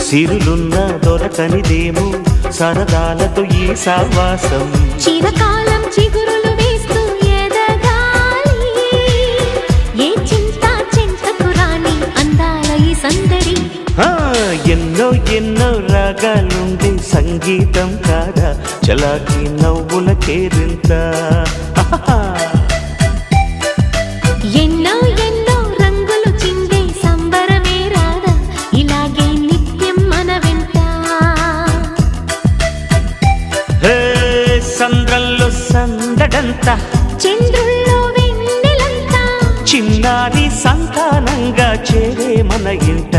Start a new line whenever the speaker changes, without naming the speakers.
సిరులున్న దొరకనిదేమో సరదాలతో ఈ సావాసం
చిరకాలం చిగురులు వేస్తూ ఎదగాలి ఏ చింత చింతకు రాని అందాల ఈ సందడి
ఎన్నో ఎన్నో రాగాలుండే సంగీతం కాదా చలాకి నవ్వుల కేరింత
ఎన్నో ఎన్నో రంగులు చిందే సంబరమే రాదా ఇలాగే నిత్యం మన వెంట
సంద్రంలో సందడంతా
చంద్రుల్లో వెన్నెలంతా
చిన్నారి సంతానంగా చేరే మన ఇంట